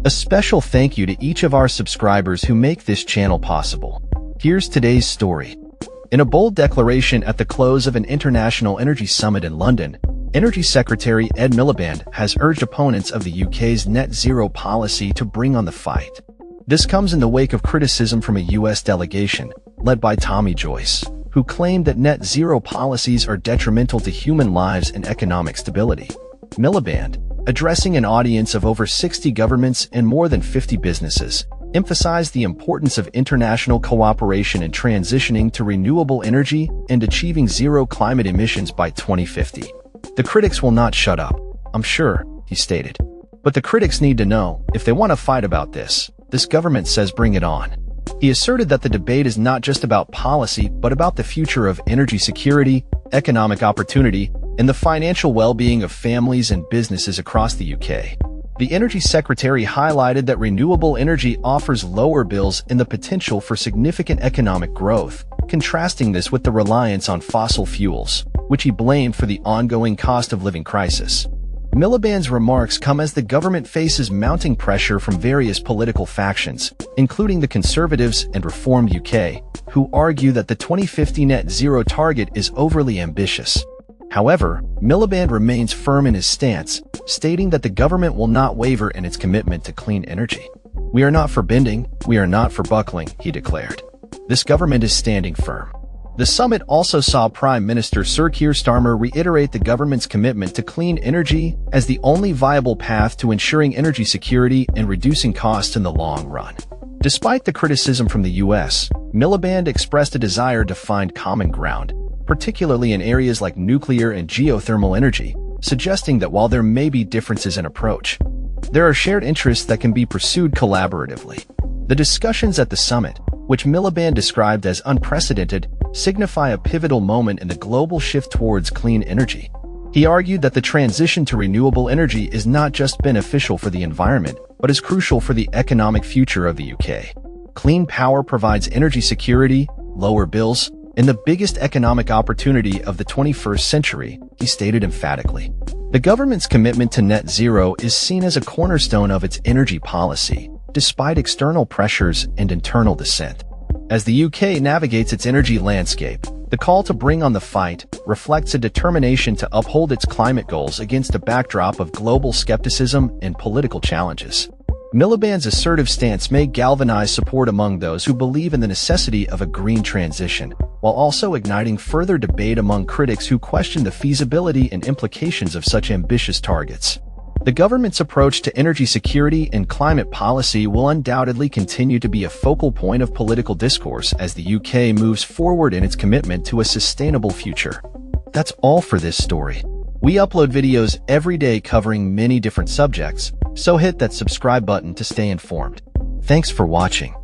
A special thank you to each of our subscribers who make this channel possible. Here's today's story. In a bold declaration at the close of an international energy summit in London, Energy Secretary Ed Miliband has urged opponents of the UK's net zero policy to bring on the fight. This comes in the wake of criticism from a US delegation, led by Tommy Joyce, who claimed that net zero policies are detrimental to human lives and economic stability. Miliband, addressing an audience of over 60 governments and more than 50 businesses, emphasized the importance of international cooperation in transitioning to renewable energy and achieving zero climate emissions by 2050. The critics will not shut up, I'm sure, he stated. But the critics need to know, if they want to fight about this government says bring it on. He asserted that the debate is not just about policy, but about the future of energy security, economic opportunity, and the financial well-being of families and businesses across the UK. The Energy Secretary highlighted that renewable energy offers lower bills and the potential for significant economic growth, contrasting this with the reliance on fossil fuels, which he blamed for the ongoing cost of living crisis. Miliband's remarks come as the government faces mounting pressure from various political factions, including the Conservatives and Reform UK, who argue that the 2050 net zero target is overly ambitious. However, Miliband remains firm in his stance, stating that the government will not waver in its commitment to clean energy. "We are not for bending, we are not for buckling," he declared. This government is standing firm. The summit also saw Prime Minister Sir Keir Starmer reiterate the government's commitment to clean energy as the only viable path to ensuring energy security and reducing costs in the long run. Despite the criticism from the US, Miliband expressed a desire to find common ground, particularly in areas like nuclear and geothermal energy, suggesting that while there may be differences in approach, there are shared interests that can be pursued collaboratively. The discussions at the summit, which Miliband described as unprecedented, signify a pivotal moment in the global shift towards clean energy. He argued that the transition to renewable energy is not just beneficial for the environment, but is crucial for the economic future of the UK. Clean power provides energy security, lower bills, and the biggest economic opportunity of the 21st century, he stated emphatically. The government's commitment to net zero is seen as a cornerstone of its energy policy, despite external pressures and internal dissent. As the UK navigates its energy landscape, the call to bring on the fight reflects a determination to uphold its climate goals against a backdrop of global skepticism and political challenges. Miliband's assertive stance may galvanize support among those who believe in the necessity of a green transition, while also igniting further debate among critics who question the feasibility and implications of such ambitious targets. The government's approach to energy security and climate policy will undoubtedly continue to be a focal point of political discourse as the UK moves forward in its commitment to a sustainable future. That's all for this story. We upload videos every day covering many different subjects, so hit that subscribe button to stay informed. Thanks for watching.